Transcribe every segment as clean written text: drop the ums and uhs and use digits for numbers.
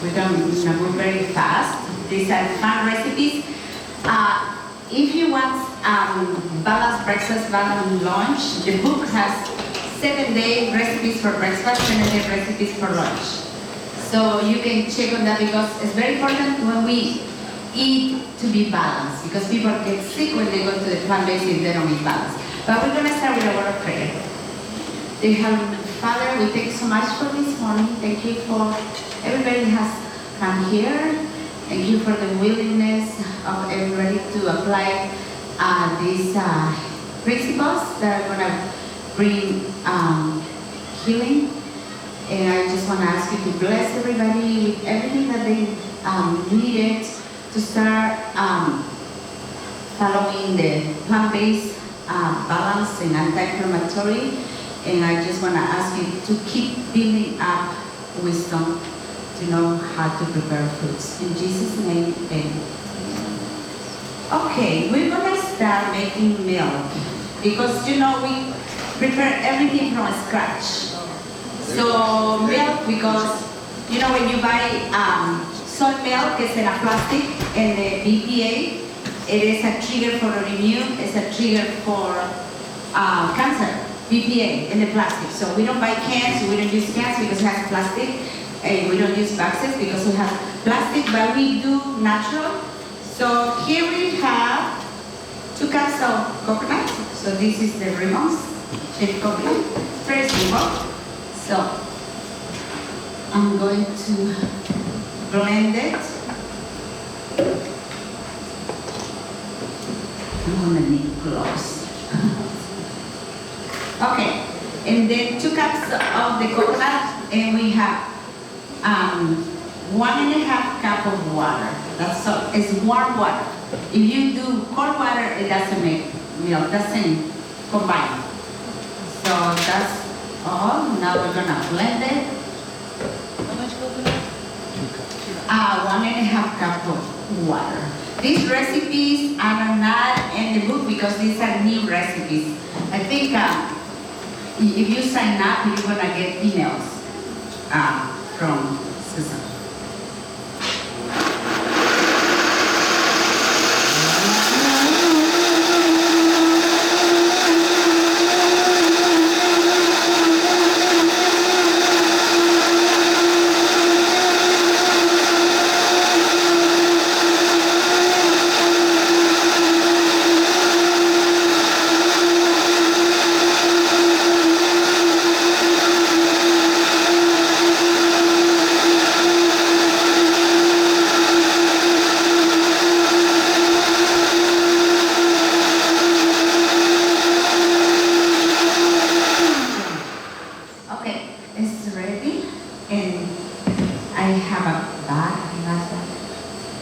we're going to move very fast. These are fun recipes. If you want balanced breakfast, balanced lunch, the book has 7-day recipes for breakfast, 7-day recipes for lunch. So you can check on that because it's very important when we eat to be balanced, because people get sick when they go to the plant-based if they don't eat balanced. But we're going to start with a word of prayer. Dear Heavenly Father, we thank you so much for this morning. Thank you for everybody who has come here. Thank you for the willingness of everybody to apply these principles that are going to bring healing. And I just want to ask you to bless everybody with everything that they needed to start following the plant-based balance and anti-inflammatory. And I just want to ask you to keep building up wisdom to know how to prepare foods. In Jesus' name, amen. Okay, we're going to start making milk because, you know, we prepare everything from scratch. So milk, because, you know, when you buy soy milk, it's in a plastic, and the BPA, it is a trigger for autoimmune, it's a trigger for cancer. BPA in the plastic. So we don't buy cans, we don't use cans because it has plastic, and we don't use boxes because we have plastic, but we do natural. So here we have 2 cups of coconut. So this is the ribbons, shaved coconut, very simple. So I'm going to blend it. I'm going to need gloves. Okay, and then 2 cups of the coconut, and we have 1.5 cup of water. That's all. It's warm water. If you do cold water, it doesn't make milk, doesn't combine. So that's all. Now we're gonna blend it. How much coconut? 1.5 cup of water. These recipes are not in the book because these are new recipes. I think if you sign up, you're gonna get emails from Susan.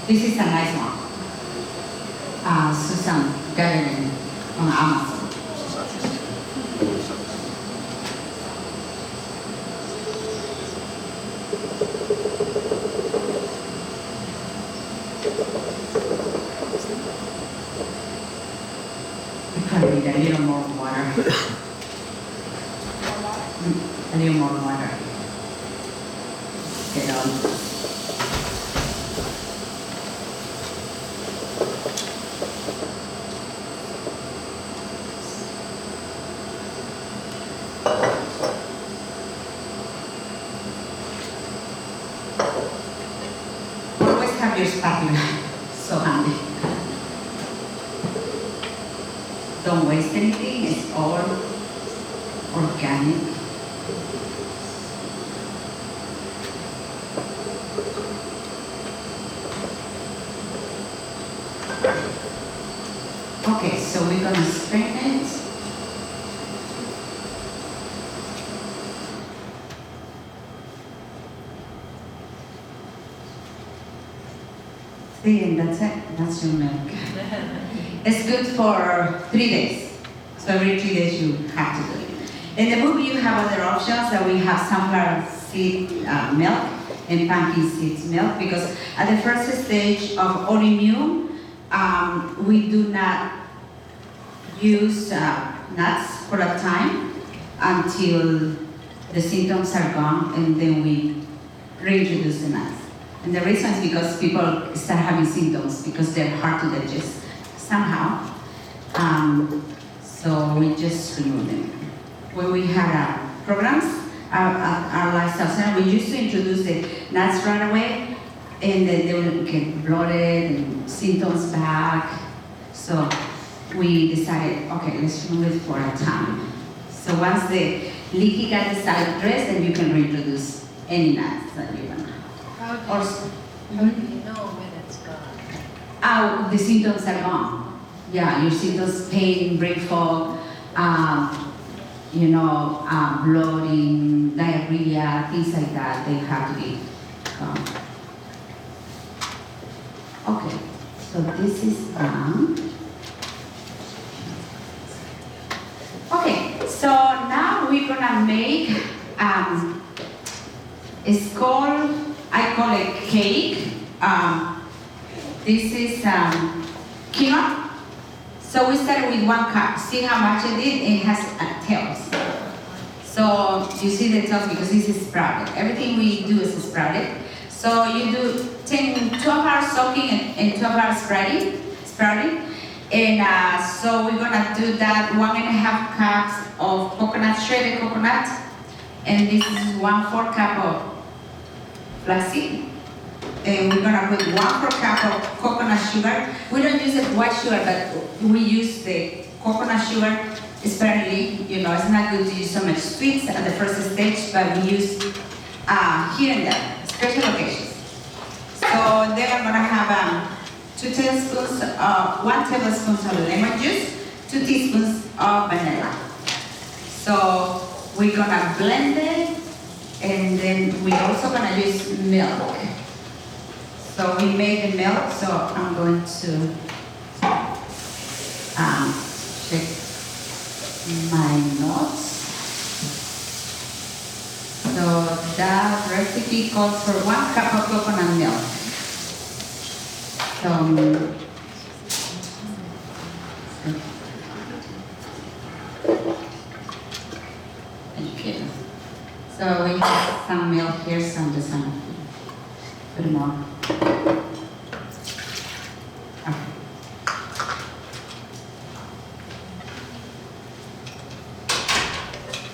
This is a nice one. Susan got it on Amazon. We probably need a little more water. A little more water. Get on. Your spatula, so handy. Don't waste anything, it's all organic. Okay, so we're gonna strain it. See, and that's it. That's your milk. It's good for 3 days. So every 3 days you have to do it. In the book you have other options that we have sunflower seed milk and pumpkin seeds milk, because at the first stage of autoimmune, we do not use nuts for a time until the symptoms are gone, and then we reintroduce the nuts. And the reason is because people start having symptoms because they're hard to digest somehow. So we just remove them. When we had programs, our lifestyle center, we used to introduce the nuts right away, and then they would get bloated and symptoms back. So we decided, okay, let's remove it for a time. So once the leaky gut is addressed, then you can reintroduce any nuts that you want. How do you know when it's gone? The symptoms are gone. Yeah, your symptoms, pain, brain fog, bloating, diarrhea, things like that, they have to be gone. Okay, so this is done. Okay, so now we're gonna make, it's called, I call it cake. This is quinoa. So we started with 1 cup. See how much it is? It has tails. So you see the tails because this is sprouted. Everything we do is sprouted. So you do 12 hours soaking and 12 hours sprouting. And so we're gonna do that 1.5 cups of coconut, shredded coconut. And this is 1/4 cup of flaxseed. And we're gonna put 1/4 cup of coconut sugar. We don't use the white sugar, but we use the coconut sugar sparingly. It's not good to use so much sweets at the first stage, but we use here and there, special occasions. So then I'm gonna have 1 tablespoon of lemon juice, 2 teaspoons of vanilla. So we're gonna blend it, and then we're also gonna use milk. So we made the milk, so I'm going to check my notes. So that recipe calls for 1 cup of coconut milk. So we have some milk here, some just put more. Okay.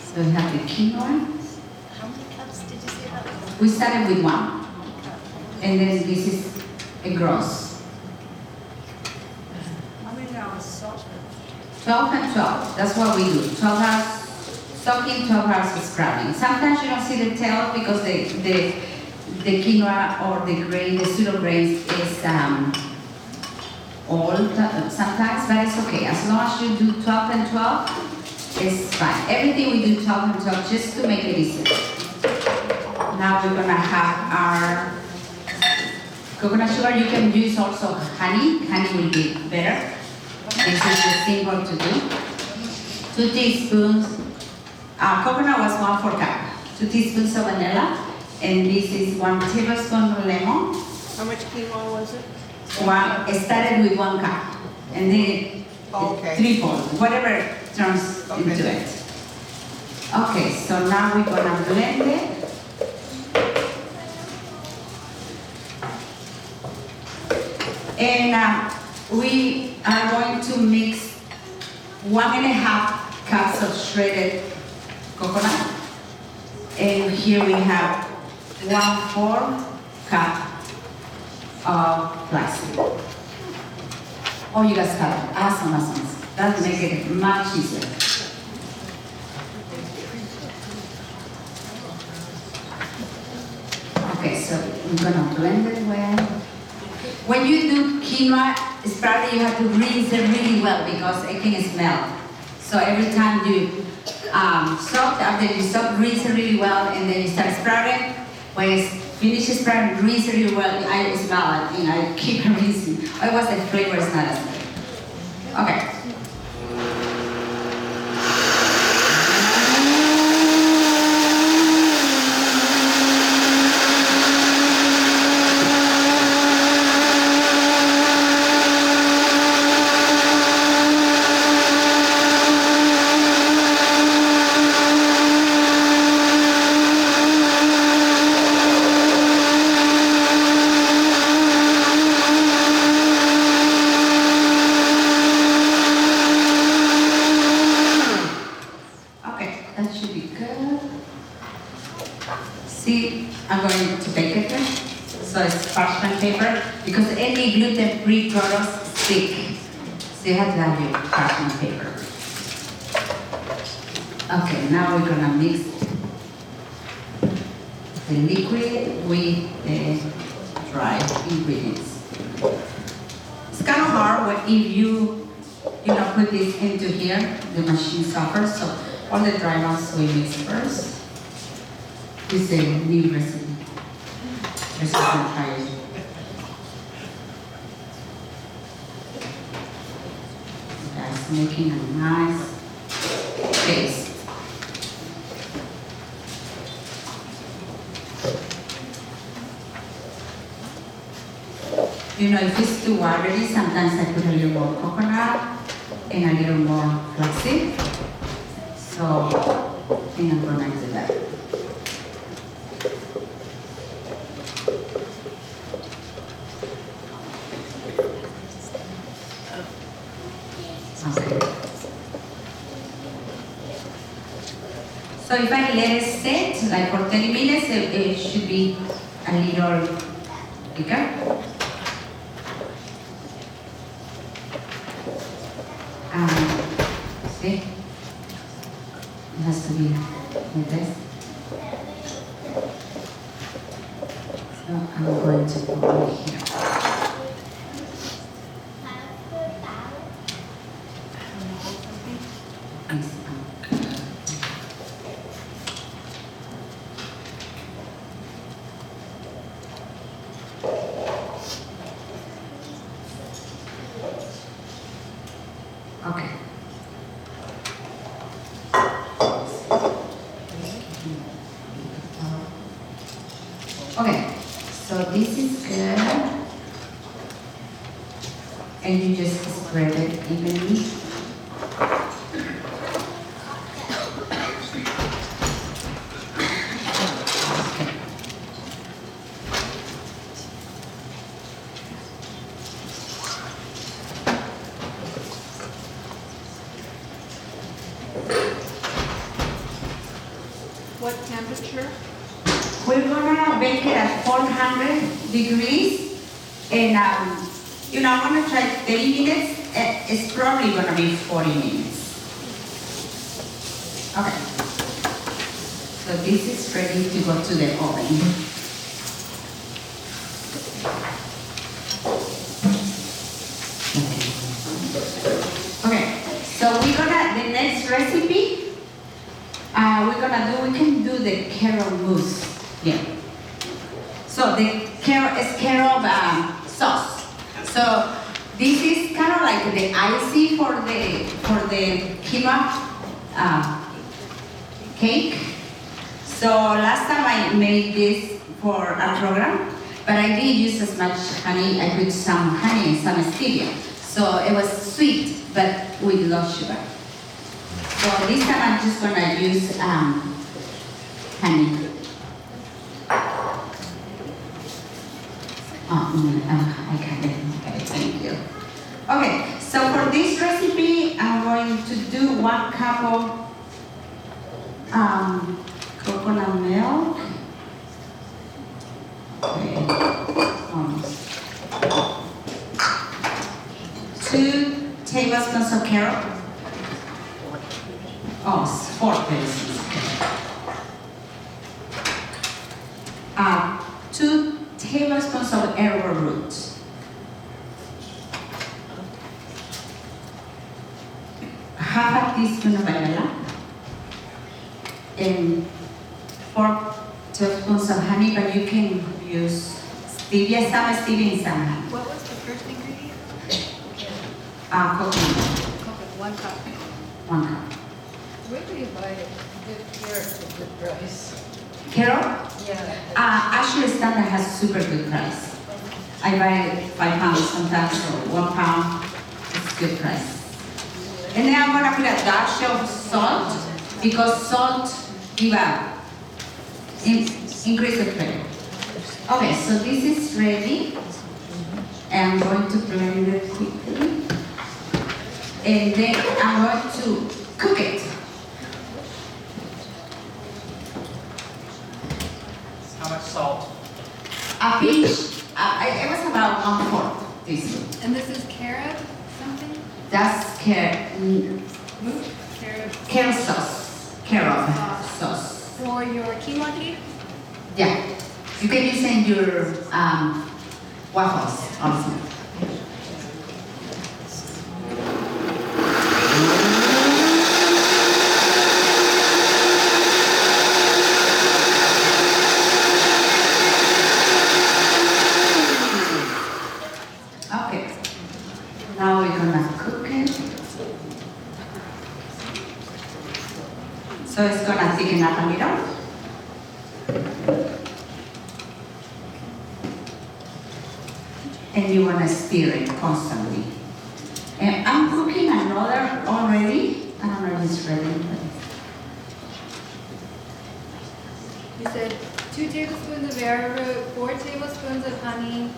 So we have the quinoa. How many cups did you say that was? We started with 1. And then this is a gross. How many hours salt? 12 and 12. That's what we do. 12 hours soaking, 12 hours of sprouting. Sometimes you don't see the tail because the quinoa or the grain, the pseudo grains is old sometimes, but it's okay. As long as you do 12 and 12, it's fine. Everything we do 12 and 12 just to make it easy. Now we're gonna have our coconut sugar. You can use also honey. Honey will be better. This is just simple to do. 2 teaspoons. Coconut was 1/4 cup. 2 teaspoons of vanilla. And this is 1 tablespoon of lemon. How much quinoa was it? It started with 1 cup. And then Okay. 3/4, whatever turns into it. Okay, so now we're gonna blend it. And we are going to mix 1.5 cups of shredded coconut. And here we have 1/4 cup of flaxseed. Oh, you guys have it. Awesome. That makes it much easier. Okay, so we're gonna blend it well. When you do quinoa sprouting, you have to rinse it really well because it can smell. So every time you soak, after you soak, rinse it really well, and then you start sprouting. When it's finished sprouting, rinse it really well. I smell it, I keep rinsing. Otherwise, the flavor is not as good. Okay. going to bake it with. So it's parchment paper, because any gluten-free products stick. So you have to have your parchment paper. Okay, now we're gonna mix the liquid with the dry ingredients. It's kind of hard when if you put this into here, the machine suffers. So all the dry ones we mix first. This is a new recipe. This is the try it. That's making a nice paste. If it's too watery, sometimes I put a little more coconut and a little more flaxseed. So I think I'm gonna do that. Okay. So if I let it sit like for 30 minutes, it should be a little thicker. See? It has to be like this. So I'm going to put it here. Okay. Okay, so this is good. And you just spread it evenly. What temperature? We're gonna bake it at 400 degrees, and I'm gonna try 30 minutes. It's probably gonna be 40 minutes. Okay. So this is ready to go to the oven. Okay. So the next recipe. We can do the carrot mousse. Yeah. So the carrot is carrot sauce. So this is kind of like the icy for the quinoa cake. So last time I made this for a program, but I didn't use as much honey. I put some honey and some stevia. So it was sweet, but with low sugar. So this time I'm just gonna use honey. I got it. Okay, thank you. Okay, so for this recipe, I'm going to do 1 cup of coconut milk. Okay, almost. 2 tablespoons of carrot. Oh, 4 tablespoons. 2 tablespoons of arrowroot. Half a teaspoon of vanilla. And 4 tablespoons of honey, but you can use stevia, some stevia and some honey. What was the first ingredient? Coconut. Coconut, 1 cup. 1 cup. Where do you buy good carrots at good price? Carrot? Yeah. Actually, Standard has super good price. I buy 5 pounds sometimes, or 1 pound. It's good price. And then I'm gonna put a dash of salt, because salt increase the flavor. Okay, so this is ready. And I'm going to blend it quickly. And then I'm going to cook it. How much salt? A pinch, it was about 1/4 teaspoon. And this is carob something? That's Carob carrot sauce. Carrot sauce. for your quinoa cake? Yeah. You can use in your waffles also. Okay. Now we're gonna cook it. So it's gonna thicken up a little. And you want to stir it constantly. And I'm cooking another already. I don't know if it's ready. You said 2 tablespoons of arrowroot, 4 tablespoons of honey,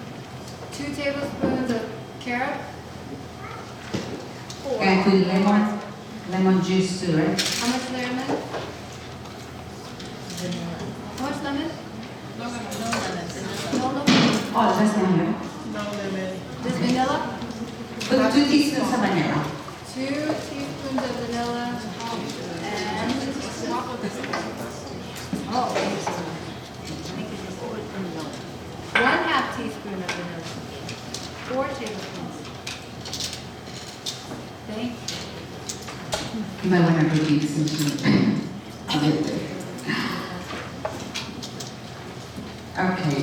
2 tablespoons of carob. And put lemon juice to it. How much lemon? How much lemon? No lemon. Oh, that's not here. Just vanilla? Put 2 teaspoons of vanilla. 2 teaspoons of vanilla and oh, 1/2 teaspoon of vanilla. 4 tablespoons. Thank you. You might want to repeat something. Okay,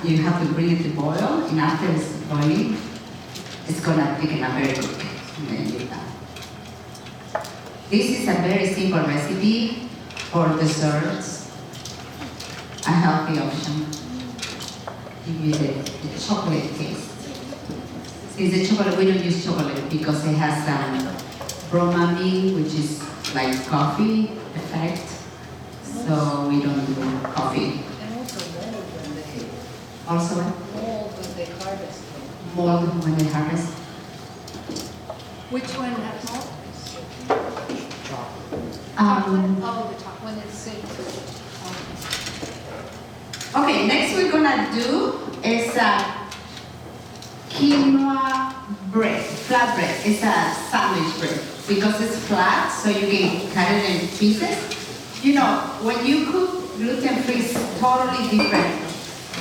you have to bring it to boil, and after it's boiling, it's gonna thicken up very quick. And then you're done. This is a very simple recipe for desserts, a healthy option. Give you the chocolate taste. Since the chocolate, we don't use chocolate because it has bromamine, which is like coffee effect. So we don't do coffee. Also what? Mold when they harvest. Mold when they harvest. Which one has mold? Oh, the top one is sweet. Okay, next we're gonna do is quinoa bread, flat bread. It's a sandwich bread because it's flat, so you can cut it in pieces. You know, when you cook gluten-free, it's totally different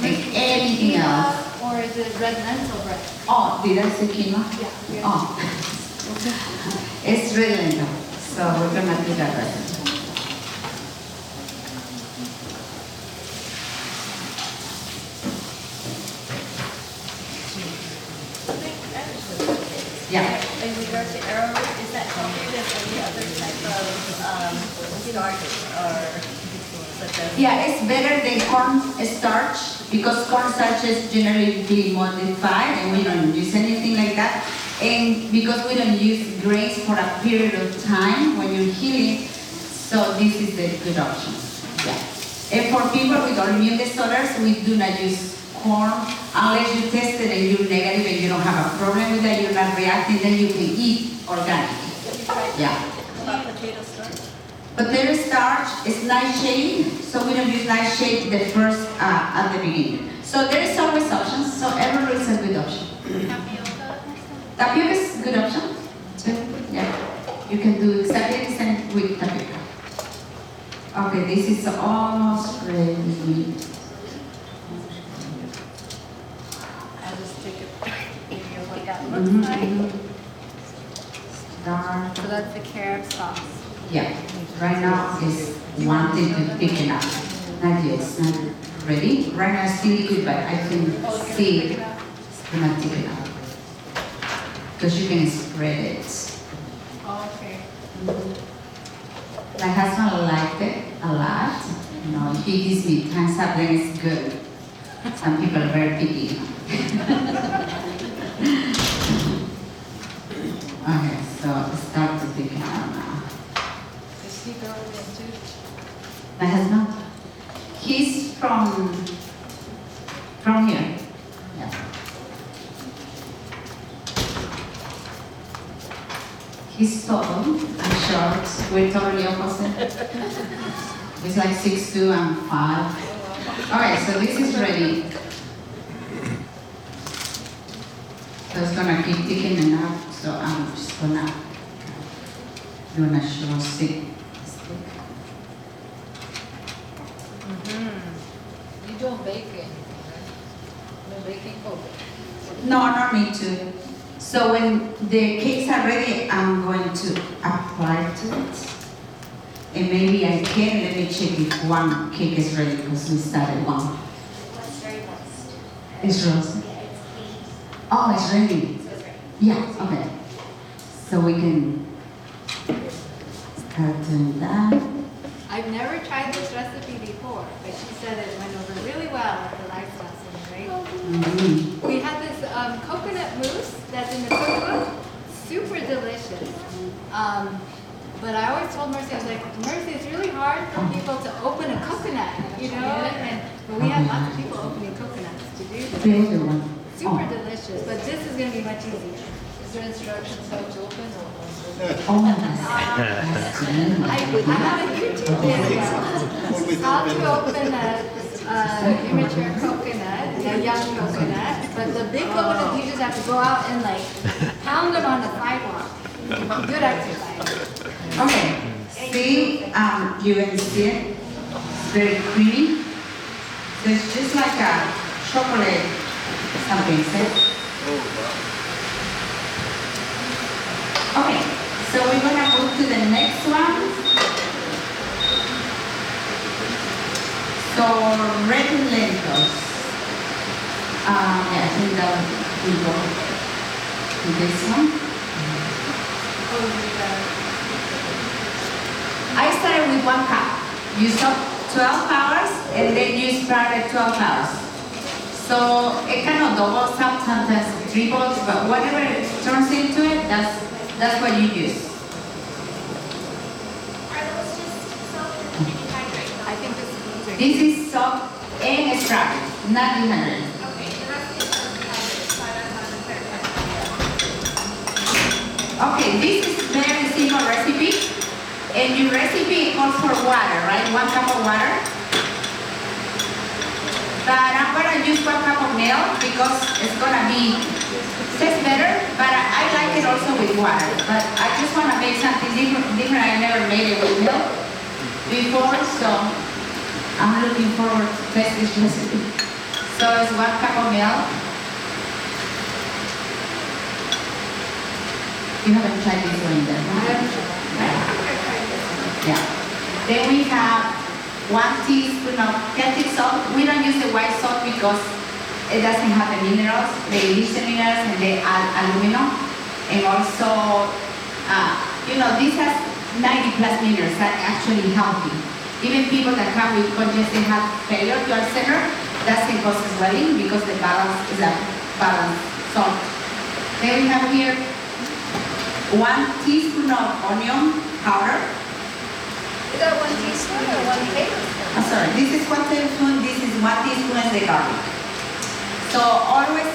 than anything else. Or is it red lentil bread? Oh, did I say quinoa? Yeah. Oh, it's red lentil, so we're gonna do that right. Yeah. In regards to arrowroot, is that healthier than any other type of starch or such as? Yeah, it's better than corn starch because corn starch is generally being modified and we don't use anything like that. And because we don't use grains for a period of time when you're healing, so this is a good option. Yeah. And for people with autoimmune disorders, we do not use corn unless you test it and you're negative and you don't have a problem with that, you're not reacting, then you can eat organic. Yeah. About potato starch? Potato starch is nightshade, so we don't use nightshade the first at the beginning. So there is always options, so arrowroot is a good option. Tapioca? Tapioca is a good option too. Yeah. You can do exactly the same with tapioca. Okay, this is almost ready. I'll just take a video of what that looks like. Start. So that's the carob sauce. Yeah. Right now is wanting to thicken up. Not yet, it's not ready. Right now it's still liquid, but I can see it's gonna thicken up. Because you can spread it. Okay. My husband liked it a lot. You know, he gives me thumbs up, then it's good. Some people are very picky. Okay, so start to thicken up now. Is he going into? My husband? He's from here. Yeah. He's tall, I'm short. We're totally opposite. He's like 6'2", I'm 5. Okay, so this is ready. So it's gonna keep ticking enough, so I'm just gonna do a show stick. You don't bake anything, right? No baking oven. No, not me too. So when the cakes are ready, I'm going to apply to it. And maybe I can, let me check if one cake is ready because we started one. What's very moist. It's roasted. Yeah, it's clean. Oh, it's ready. So it's ready. Yeah, okay. So we can start doing that. I've never tried this recipe before, but she said it went over really well at the life lesson, right? Mhm. We had this coconut mousse that's in the cookbook, super delicious. But I always told Mercy, I was like, Mercy, it's really hard for people to open a coconut, you know? But we have lots of people opening coconuts to do The this. other one. Super delicious, but this is gonna be much easier. Is there instructions how to open or? Oh, that's good. I have a YouTube video. How to open a immature coconut, a young coconut, but the big coconuts you just have to go out and like pound them on the sidewalk. Good exercise. Okay, see, you can see it, it's very creamy. So it's just like a chocolate something, see? Okay, so we're gonna move to the next one. So red lentils. Yeah, I think that we go to this one. I started with 1 cup. You soak 12 hours and then you sprouted 12 hours. So it kind of doubles up, sometimes triples, but whatever it turns into it, that's what you use. Are those just soaked and dehydrated? I think this is This is soaked and sprouted, not dehydrated. Okay, the rest is just dehydrated, so I don't have the third one. Okay, this is very simple recipe. And your recipe calls for water, right? 1 cup of water. But I'm gonna use 1 cup of milk because it's gonna be tastes better, but I like it also with water. But I just wanna make something different. I never made it with milk before, so I'm looking forward to test this recipe. So it's 1 cup of milk. You haven't tried this one either, right? Yeah. Then we have 1 teaspoon of Celtic salt. We don't use the white salt because it doesn't have the minerals. They use the minerals and they add aluminum. And also, this has 90 plus minerals that actually healthy. Even people that come with congestive heart failure to our center, doesn't cause swelling because the balance is a balanced salt. Then we have here 1 teaspoon of onion powder. Is that 1 teaspoon or 1 tablespoon? I'm sorry, this is 1 tablespoon, this is 1 teaspoon as the garlic. So always,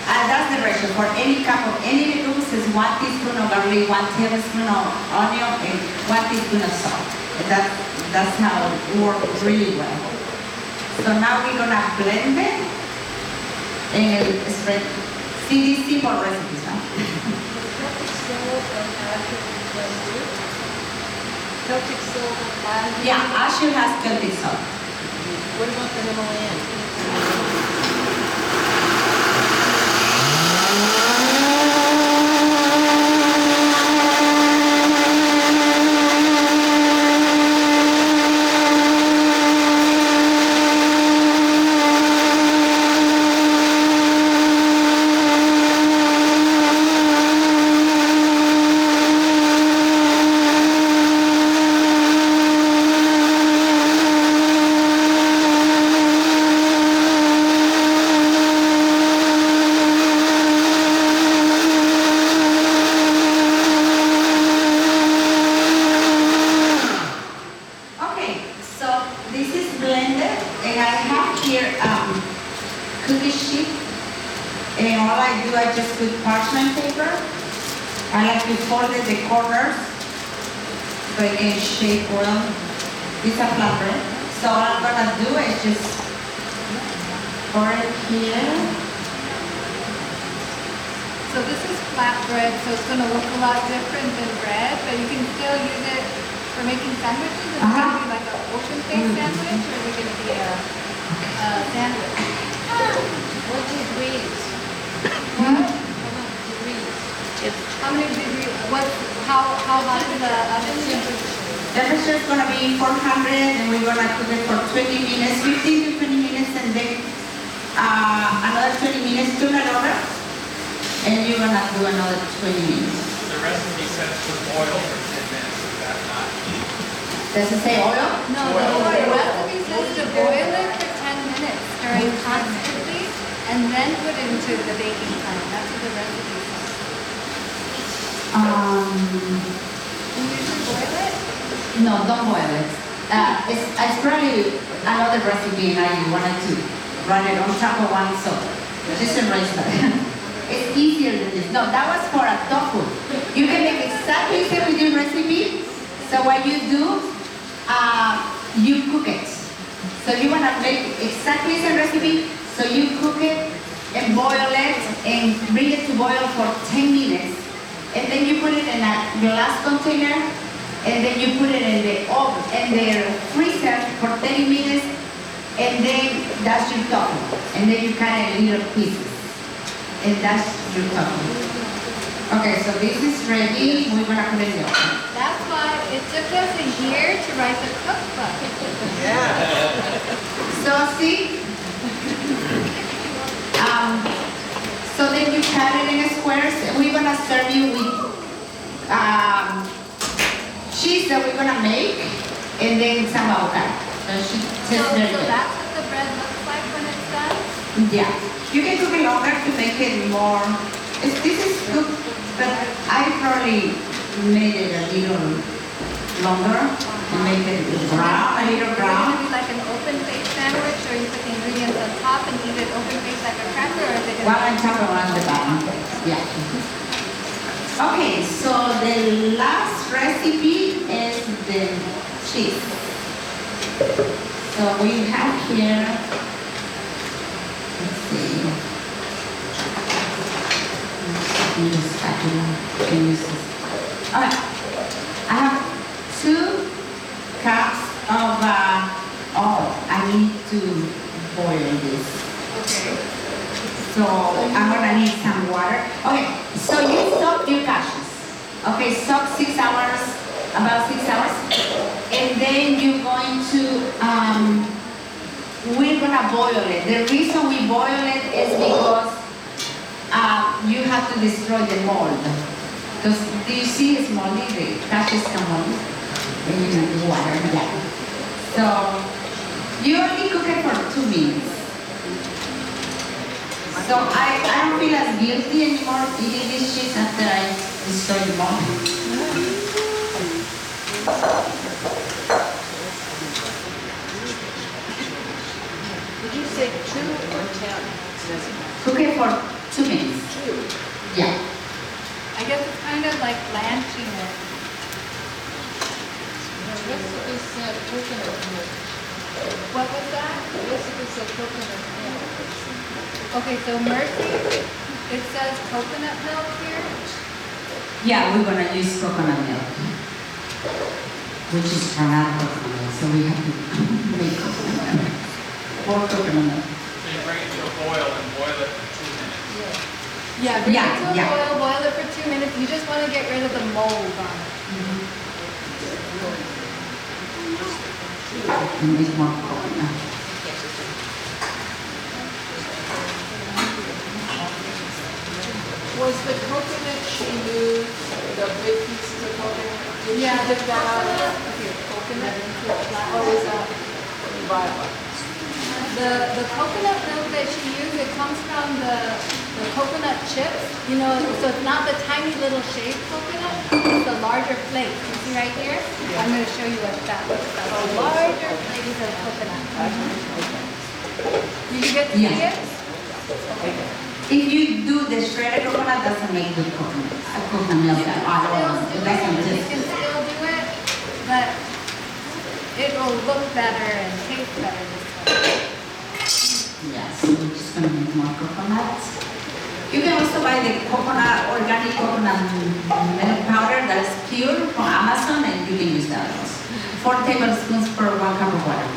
that's the ratio. For any cup of any legumes is 1 teaspoon of garlic, 1 tablespoon of onion, and 1 teaspoon of salt. That's how it works really well. So now we're gonna blend it and spread. See these simple recipes, huh? Celtic salt and Yeah, Asher has Celtic salt. what about the Himalayan? And all I do, I just put parchment paper. I like to fold it the corners so it can shape well. It's a flat bread, So all I'm gonna do is just pour it here. So this is flatbread, so it's gonna look a lot different than bread, but you can still use it for making sandwiches. Is it gonna be like an ocean-faced sandwich, or is it gonna be a sandwich? What degrees? What? Degrees. How many degrees? How hot is the oven? Temperature is gonna be 400, and we're gonna cook it for 20 minutes, 15 to 20 minutes, and then another 20 minutes, turn it over, and you're gonna do another 20 minutes. The recipe says to boil for 10 minutes, is that not? Does it say oil? No, the recipe says to boil it for 10 minutes, stirring constantly, and then put it into the baking pan. That's what the recipe says. You usually boil it? No, don't boil it. It's probably another recipe, and I wanted to run it on top of one, so just erase that. It's easier than this. No, that was for a tofu. You can make exactly the same with your recipe. So what you do, you cook it. So you want to make exactly the same recipe, so you cook it and boil it and bring it to boil for 10 minutes. And then you put it in a glass container, and then you put it in the oven, in the freezer for 30 minutes, and then that's your tofu. And then you cut it in little pieces. And that's your tofu. Okay, so this is ready. We're gonna put it in the oven. That's why it took us a year to write the cookbook. So see, so then you cut it in squares. We're gonna serve you with cheese that we're gonna make, and then some avocado. So So that's what the bread looks like when it's done? yeah. You can cook it longer to make it more. This is good, but I probably made it a little longer to make it brown, a little Is it brown. gonna be like an open-faced sandwich, or you put the ingredients on top and eat it open-faced like a cracker, or is it One gonna on top and one on the bottom. Yeah. Okay, so the last recipe is the cheese. So we have here, let's see. Use a spatula. You can use this. Okay. I have 2 cups of, I need to boil this. Okay. So I'm gonna need some water. Okay, so you soak your cashews. Okay, soak 6 hours, about 6 hours. And then you're going to, we're gonna boil it. The reason we boil it is because you have to destroy the mold. Because do you see it's moldy? The cashews come moldy. And you need water, yeah. So you only cook it for 2 minutes. So I don't feel as guilty anymore eating this cheese after I destroy the mold. Did you say 2 or 10? Cook it for 2 minutes. 2. Yeah. I guess it's kind of like blanching it. The recipe said coconut milk. What was that? The recipe said coconut milk. Okay, so Mercy, it says coconut milk here. Yeah, we're gonna use coconut milk, which is granada coconut milk, so we have to make coconut milk. Or coconut milk. So you bring it to a boil and boil it for 2 minutes. Yeah, bring it to a Yeah. boil it for 2 minutes. You just want to get rid of the mold on it. And make more coconut. Was the coconut she used, the big pieces of coconut? Did Yeah, she the dip that out coconut. of the coconut into a flat, or was that Violet? The coconut milk that she used, it comes from the coconut chips. You know, so it's not the tiny little shaved coconut, it's the larger flakes. You see right here? I'm going to show you what that looks like. The larger flakes of coconut. Did you get to see Yeah. it? If you do the shredded coconut, doesn't make good coconut. Coconut milk at all. It doesn't You taste can still do it, but it will look better and taste better this way. Yes, we're just gonna make more coconut. You can also buy the organic coconut milk powder that is pure from Amazon, and you can use that also. 4 tablespoons per 1 cup of water.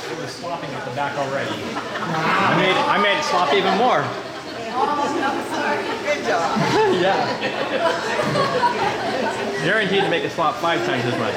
It was slopping at the back already. I made it slop even more. Good job. Yeah. Guaranteed to make it slop 5 times as much.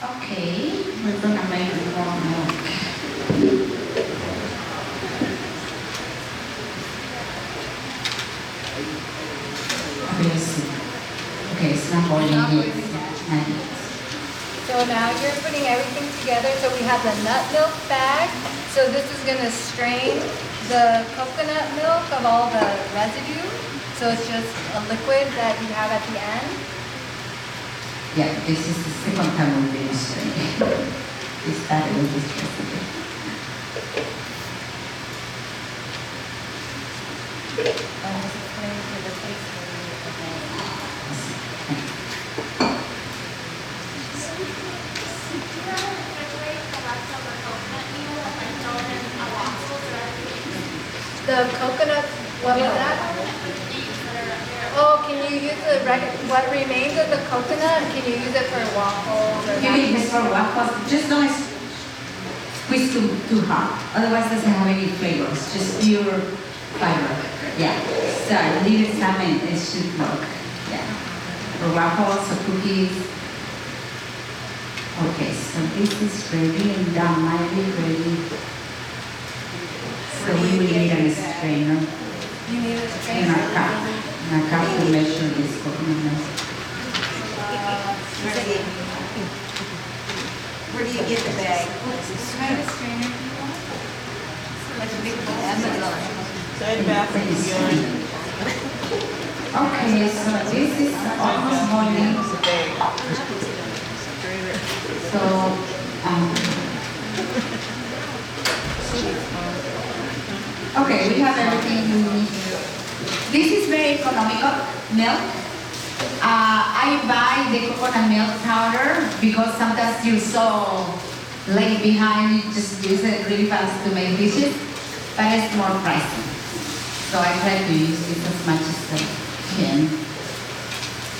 Okay, we're gonna make more milk. Okay, it's not boiling Not yet. boiling yet. Not yet. So now you're putting everything together. So we have the nut milk bag. So this is going to strain the coconut milk of all the residue. So it's just a liquid that you have at the end. Yeah, this is the second time we've been straining. We started with this recipe. The coconut, what was that? Oh, can you use what remains of the coconut? Can you use it for waffles or You can use for waffles, just don't squeeze too hard. Otherwise it doesn't have any flavors, just pure fiber. Yeah, so leave it some and it should work. Yeah, for waffles or cookies. Okay, so this is ready and done, mildly ready. So we will need a strainer you need a and strainer? a cup. And a cup to measure this coconut milk. Where do you get the bag? What kind of strainer do you want? Bed Bath and Beyond. Okay, so this is almost boiling. So, okay, we have everything we need. This is very economical milk. I buy the coconut milk powder because sometimes you're so late behind, you just use it really fast to make dishes, but it's more pricey. So I try to use it as much as I can.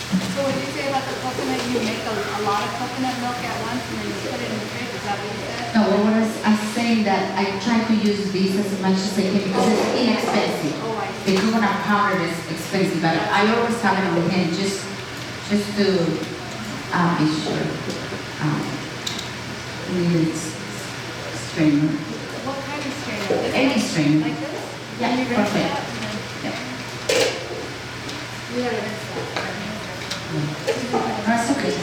So what you say about the coconut, you make a lot of coconut milk at once and then you put it in the fridge, is that what you said? No, what I'm saying that I try to use this as much as I can because it's inexpensive. Oh, I see. The coconut powder is expensive, but I always have it on hand just to be sure. Need strainer. What kind of strainer? This Any one? strainer. Like this? Yeah, And you rinse perfect. it out and then- Yeah. We gotta rinse that. That's okay.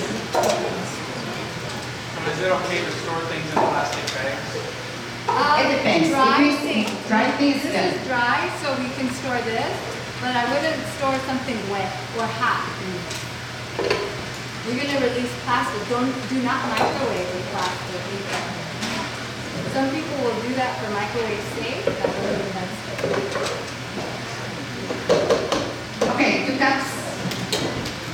Is it okay to store things in plastic bags? It depends. Dry If it's things. dry things, This good. is dry, so we can store this, but I wouldn't store something wet or hot. You're gonna release plastic. Do not microwave with plastic either. Some people will do that for microwave safe. That would be that's Okay, 2 cups.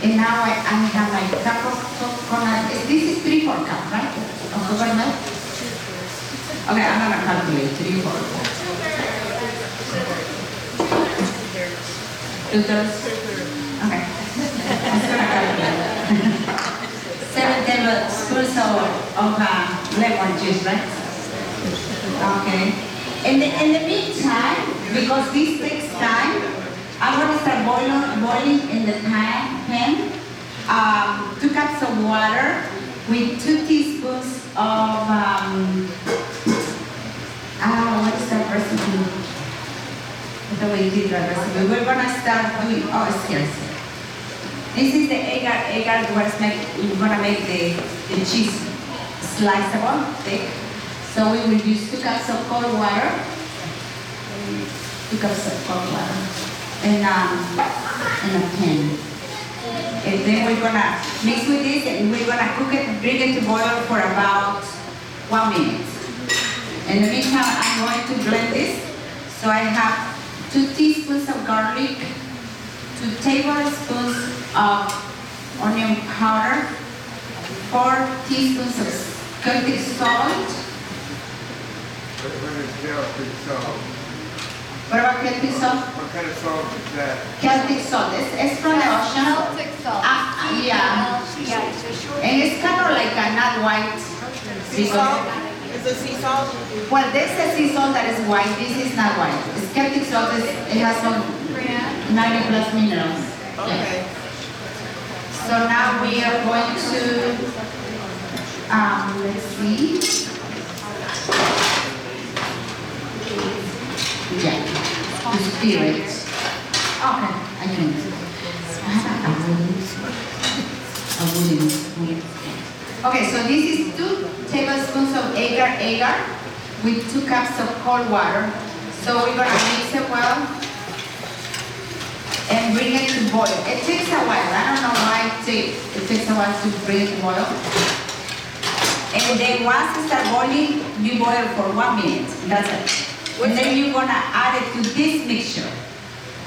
And now I have my cup of coconut. This is 3/4 cup, right? Of coconut milk? Okay, I'm gonna calculate 3/4. 2/3. Okay. I'm just gonna calculate. 7 tablespoons of lemon juice, right? Okay. In the meantime, because this takes time, I'm going to start boiling in the pan 2 cups of water with 2 teaspoons of, what is that recipe? The way you did that recipe. We're going to start doing, oh, it's here. This is the agar we're going to make the cheese sliceable, thick. So we will use 2 cups of cold water. 2 cups of cold water. And a pan. And then we're going to mix with this and we're going to cook it, bring it to boil for about 1 minute. In the meantime, I'm going to blend this. So I have 2 teaspoons of garlic, 2 tablespoons of onion powder, 4 teaspoons of Celtic salt. What is Celtic salt? What about Celtic salt? What kind of salt is that? Celtic salt. It's from the ocean. Celtic salt. Yeah. Yeah, it's a short. And it's kind of like a not white. Sea salt? Is it sea salt? Well, there's a sea salt that is white. This is not white. It's Celtic salt. It has some 90 plus minerals. Okay. So now we are going to, let's see. Yeah, the spirit. Okay, I can. A wooden spoon. Okay, so this is 2 tablespoons of agar with 2 cups of cold water. So we're gonna mix it well and bring it to boil. It takes a while. I don't know why it takes a while to bring it to boil. And then once it starts boiling, you boil for 1 minute. That's it. And then you're gonna add it to this mixture.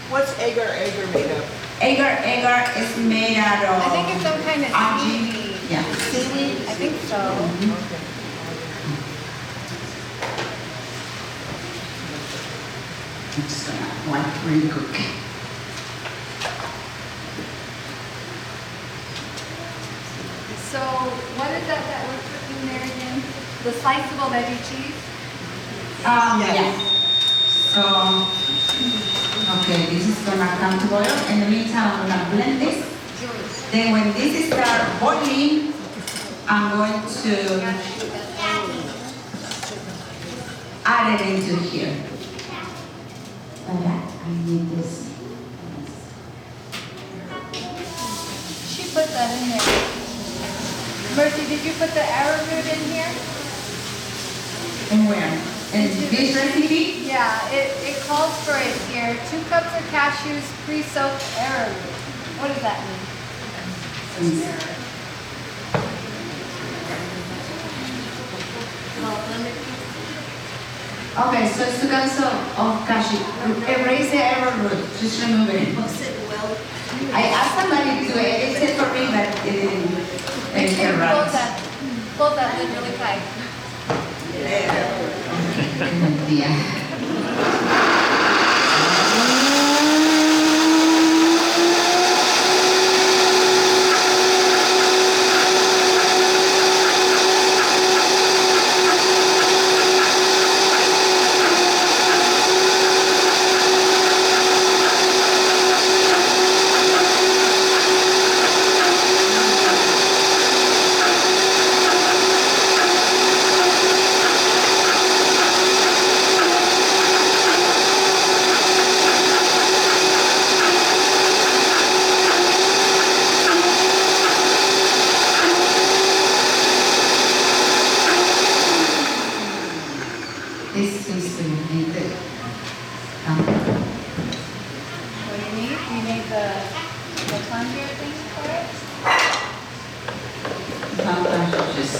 What's agar made of? Agar is made out of I think it's some kind of algae. seaweed. Yeah. Seaweed? I think so. I'm just gonna wipe really quick. So what is that we're cooking there again? The sliceable veggie cheese? Yeah. So, okay, this is gonna come to boil. In the meantime, I'm gonna blend this. Then when this starts boiling, I'm going to add it into here. But I need this. She put that in there. Mercy, did you put the arrowroot in here? And where? In this recipe? Yeah, it calls for it here. 2 cups of cashews, pre-soaked arrowroot. What does that mean? Okay, so it's 2 cups of cashew. Erase the arrowroot. Just remove it. I asked somebody to edit it for me, but it didn't. Pull that lid really tight. Yeah. This seems to be good. What do you need? You need the plunger thing for it? Sometimes you just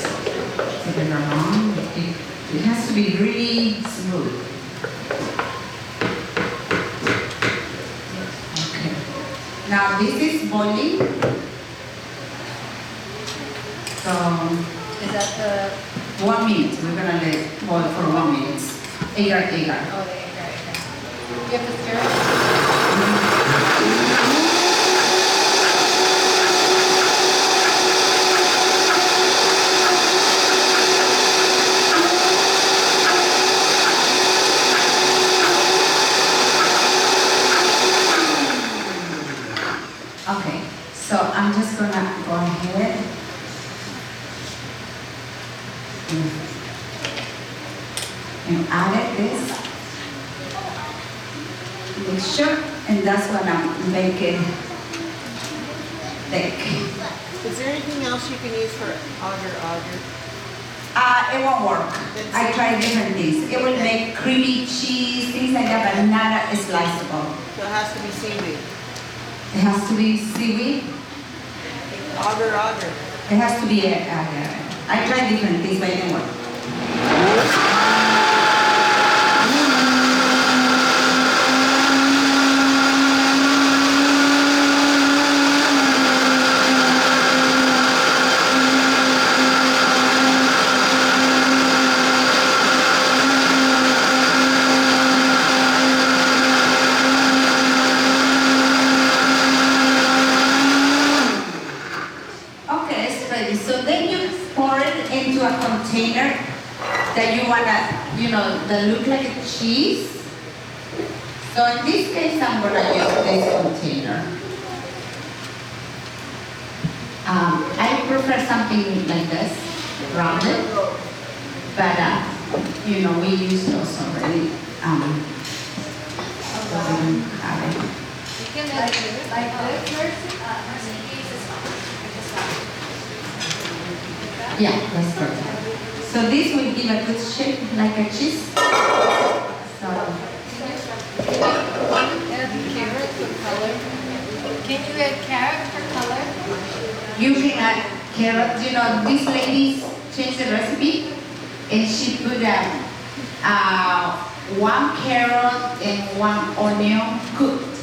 take it around. It has to be really smooth. Okay. Now this is boiling. So Is that the 1 minute. We're gonna let it boil for 1 minute. Agar. Oh, the egg, right. You have to stir it? gonna go ahead and add this mixture, and that's what I'm making thick. Is there anything else you can use for auger? It won't work. I tried different things. It will make creamy cheese, things like that, but not sliceable. So it has to be seaweed. It has to be seaweed. Auger. It has to be I tried different things, but it didn't work. Okay, it's ready. So then you pour it into a container that you wanna, that look like a cheese. So in this case, I'm gonna use this container. I prefer something like this, rounded, but we use those already. So we don't have it. You can like this, Mercy, use this one. I just got it. Yeah, that's perfect. So this will give a good shape like a cheese. So add carrot for color. Can you add carrot for color? you can add carrot. This lady changed the recipe and she put 1 carrot and 1 onion cooked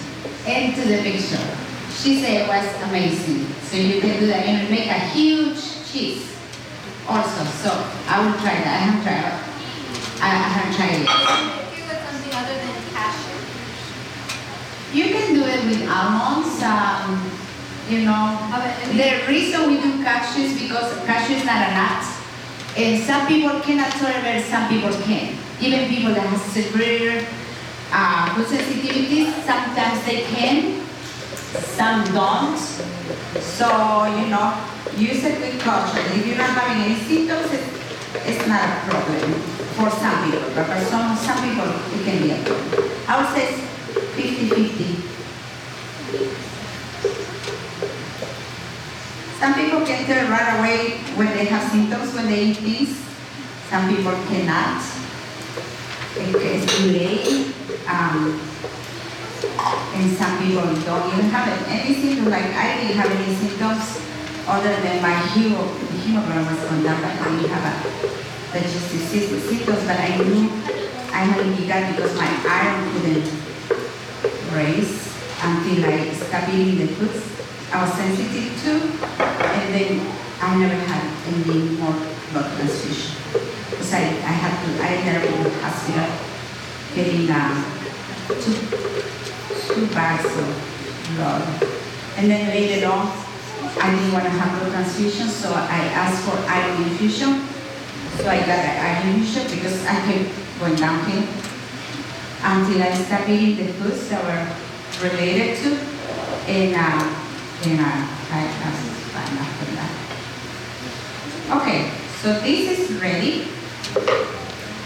into the mixture. She said it was amazing. So you can do that and make a huge cheese also. So I will try that. I haven't tried it. I haven't tried it. If you with something other than cashew, You can do it with almonds. The reason we do cashew is because cashew is not a nut. And some people cannot tolerate, some people can. Even people that have severe food sensitivities, sometimes they can, some don't. So, use it with caution. If you're not having any symptoms, it's not a problem for some people. But for some people, it can be a problem. I would say 50-50. Some people can tell right away when they have symptoms when they eat these. Some people cannot. It's delayed. And some people don't even have any symptoms. Like I didn't have any symptoms other than my hemoglobin was gone down, but I didn't have digestive symptoms. But I knew I had leaky gut because my iron couldn't raise until I stopped eating the foods I was sensitive to, and then I never had any more blood transfusion. Because I ended up in the hospital getting two bags of blood. And then later on, I didn't want to have blood transfusion, so I asked for iron infusion. So I got an iron infusion because I kept going downhill until I stopped eating the foods that were related to, and I was fine after that. Okay, so this is ready.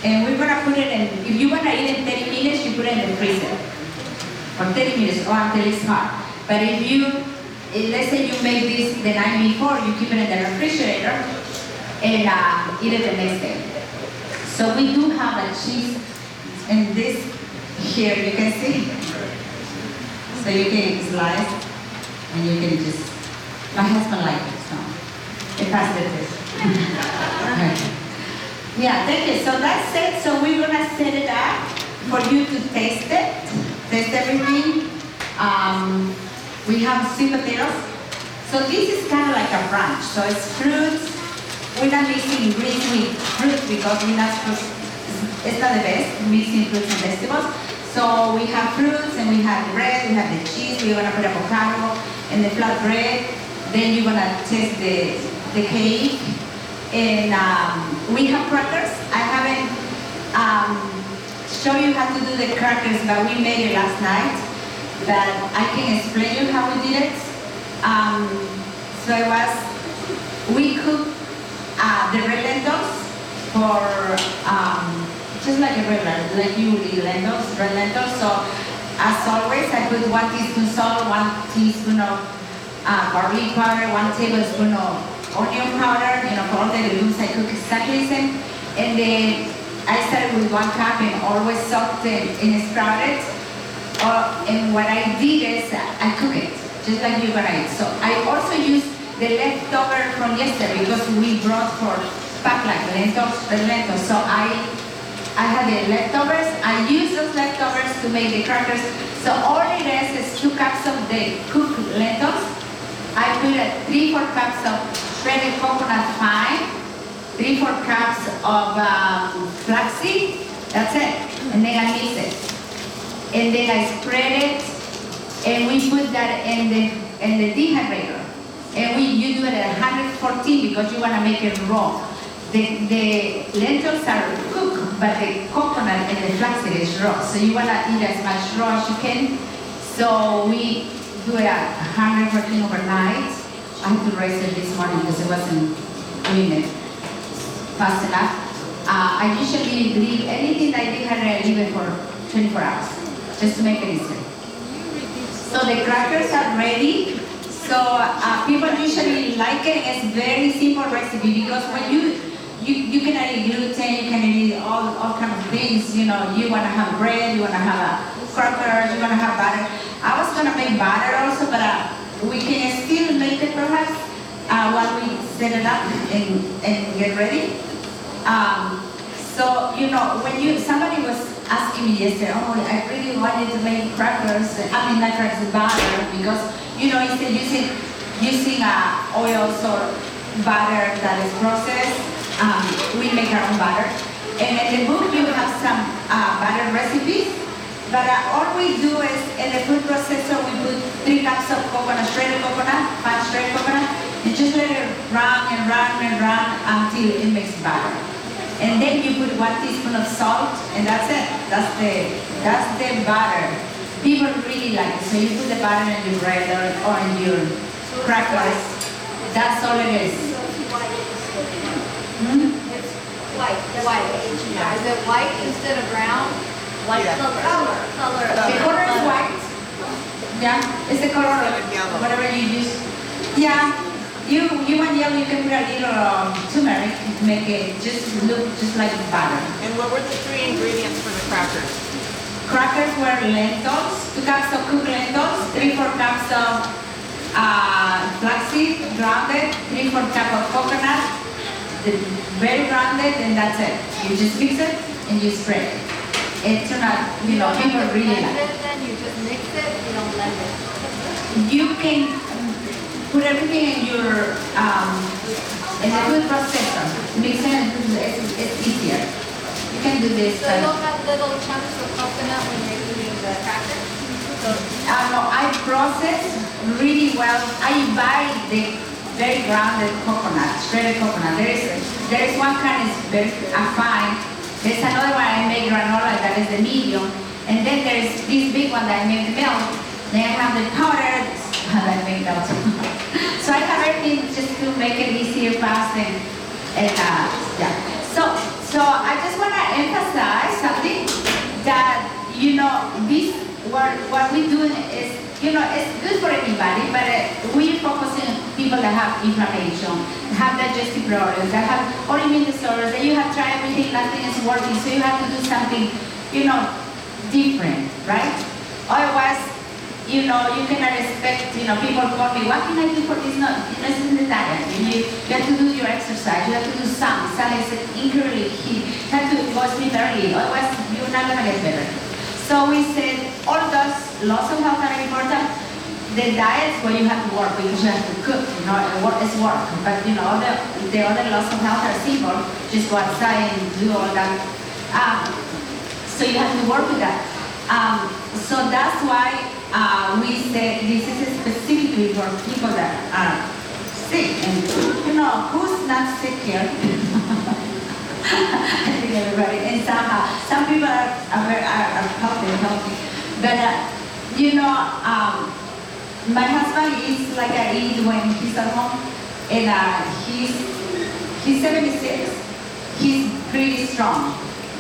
And we're gonna put it in, if you wanna eat in 30 minutes, you put it in the freezer. For 30 minutes or until it's hot. But let's say you make this the night before, you keep it in the refrigerator and eat it the next day. So we do have a cheese in this here, you can see. So you can slice and you can just, my husband likes it, so it passed the test. Okay. Yeah, thank you. So that's it. So we're gonna set it up for you to taste it, taste everything. We have sweet potatoes. So this is kind of like a brunch. So it's fruits. We're not mixing greens with fruit because we're not supposed, it's not the best, mixing fruits and vegetables. So we have fruits and we have bread, we have the cheese, we're gonna put avocado and the flat bread. Then you're gonna taste the cake. And we have crackers. I haven't shown you how to do the crackers, but we made it last night. But I can explain you how we did it. So it was, we cook the red lentils for just like a regular, like you would eat lentils, red lentils. So as always, I put 1 teaspoon salt, 1 teaspoon of garlic powder, 1 tablespoon of onion powder. For all the legumes I cook exactly the same. And then I started with 1 cup and always soaked it and sprouted. And what I did is I cook it, just like you're gonna eat. So I also use the leftover from yesterday because we brought for pack like lentils, red lentils. So I had the leftovers. I use those leftovers to make the crackers. So all it is 2 cups of the cooked lentils. I put 3-4 cups of shredded coconut fine, 3-4 cups of flaxseed. That's it. And then I mix it. And then I spread it, and we put that in the dehydrator. And you do it at 114 because you want to make it raw. The lentils are cooked, but the coconut and the flaxseed is raw. So you want to eat as much raw as you can. So we do it at 114 overnight. I had to raise it this morning because it wasn't doing it fast enough. I usually leave anything that I dehydrate, leave it for 24 hours, just to make it easier. So the crackers are ready. So people usually like it. It's very simple recipe because when you can eat gluten, you can eat all kind of things. You want to have bread, you want to have crackers, you want to have butter. I was going to make butter also, but we can still make it perhaps while we set it up and get ready. So when somebody was asking me yesterday, oh, I really wanted to make crackers. Not crackers, butter, because instead using oils or butter that is processed, we make our own butter. And in the book you have some butter recipes, but all we do is in the food processor we put 3 cups of coconut, shredded coconut, fine shredded coconut, and just let it run and run and run until it makes butter. And then you put 1 teaspoon of salt, and that's it. That's the butter. People really like it. So you put the butter in your bread or in your crackers. That's all it is. White. Is it white instead of brown? White color. The color is white. Yeah, it's the color of whatever you use. Yeah. You want yellow, you can put a little turmeric to make it just look just like butter. And what were the 3 ingredients for the crackers? Crackers were lentils, 2 cups of cooked lentils, 3-4 cups of flaxseed grounded, 3-4 cup of coconut, very grounded, and that's it. You just mix it and you spread it. It turned out, people really like it. Then you just mix it, you don't blend it. You can put everything in your in the food processor. Mix it and it's easier. You can do this. So you'll have little chunks of coconut when you're eating the cracker? No, I process really well. I buy the very grounded coconut, shredded coconut. There is one kind is very fine. There's another one I make granola that is the medium, and then there's this big one that I make the milk. Then I have the powder that I make milk. So I have everything just to make it easier, fast, and yeah. So I just want to emphasize something that this what we do is it's good for anybody, but we focus on people that have inflammation, have digestive problems, that have autoimmune disorders, that you have tried everything, nothing is working, so you have to do something different, right? Otherwise, you cannot expect, people call me, what can I do for this? No, this isn't the diet. You have to do your exercise, you have to do some. Sun is incredibly key. You have to go sleep early, otherwise you're not going to get better. So we said, all those lots of health are important. The diets where you have to work because you have to cook, work is work. But the other lots of health are simple. Just go outside and do all that. So you have to work with that. So that's why we say this is specifically for people that are sick. And who's not sick here? I think everybody. And somehow, some people are healthy. But my husband is like I eat when he's at home, and he's 76. He's pretty strong.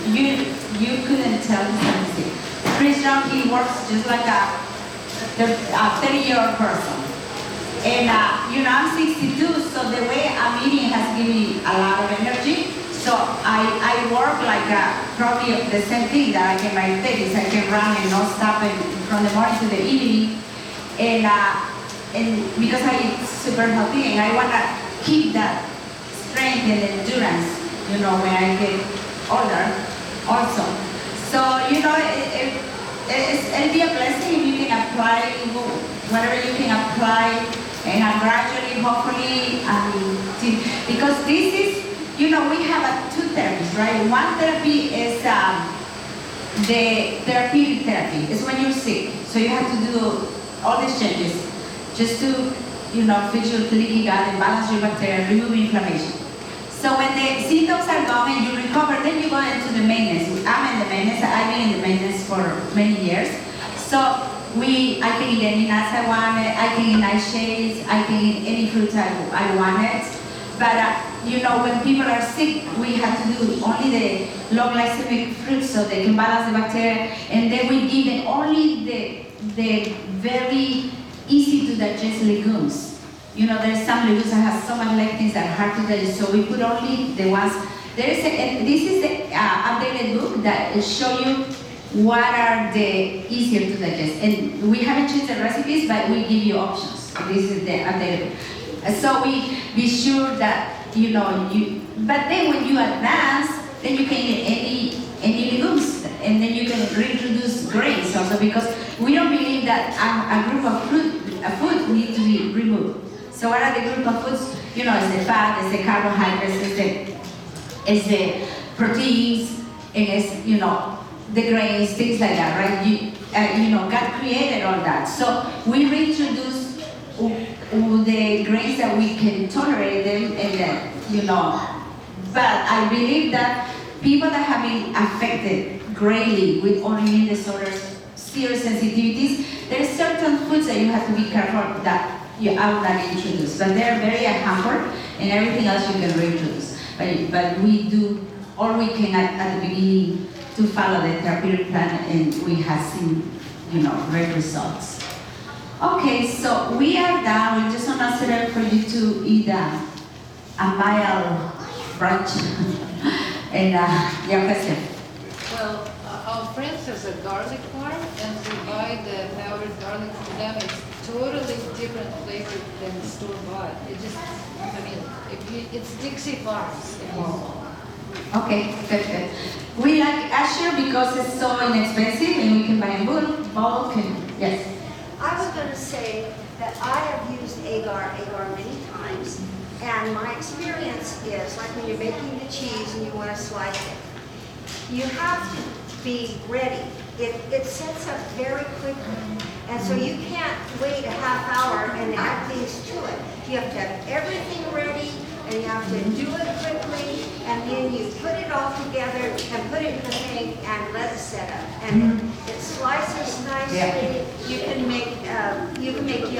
You couldn't tell he's 76. Pretty strong. He works just like a 30-year-old person. And I'm 62, so the way I'm eating has given me a lot of energy. So I work like probably the same thing that I can my 30s. I can run and not stop from the morning to the evening. And because I eat super healthy, and I want to keep that strength and endurance, when I get older also. So, it'll be a blessing if you can apply whatever you can apply, and gradually, hopefully, because this is, we have two therapies, right? One therapy is the therapeutic therapy. It's when you're sick, so you have to do all these changes just to, fix your leaky gut and balance your bacteria, remove inflammation. So when the symptoms are gone and you recover, then you go into the maintenance. I'm in the maintenance. I've been in the maintenance for many years. So I can eat any nuts I want. I can eat nightshades. I can eat any fruits I wanted. But when people are sick, we have to do only the low glycemic fruits so they can balance the bacteria, and then we give them only the very easy to digest legumes. There's some legumes that have so much lectins that are hard to digest, so we put only the ones. This is the updated book that will show you what are the easier to digest. And we haven't changed the recipes, but we give you options. This is the updated book. So we be sure that, but then when you advance, then you can eat any legumes, and then you can reintroduce grains also, because we don't believe that a group of food needs to be removed. So what are the group of foods? It's the fat, it's the carbohydrates, it's the proteins, and it's, the grains, things like that, right? God created all that. So we reintroduce the grains that we can tolerate them, and then, but I believe that people that have been affected greatly with autoimmune disorders, serious sensitivities, there's certain foods that you have to be careful that I will not introduce, but they're very hampered, and everything else you can reintroduce. But we do all we can at the beginning to follow the therapeutic plan, and we have seen, great results. Okay, so we are done. We're just gonna sit there for you to eat a mild brunch. And your question. Well, our friends has a garlic farm, and we buy the powdered garlic from them. It's totally different flavor than the store-bought. It's Dixie Farms in Walmart. Okay, good. We like Asher because it's so inexpensive, and we can buy in bulk. Yes. I was going to say that I have used agar many times, and my experience is like when you're making the cheese and you want to slice it, you have to be ready. It sets up very quickly, and so you can't wait a half hour and add things to it. You have to have everything ready, and you have to do it quickly, and then you put it all together and put it in the thing and let it set up. And it slices nicely. Yeah. You can make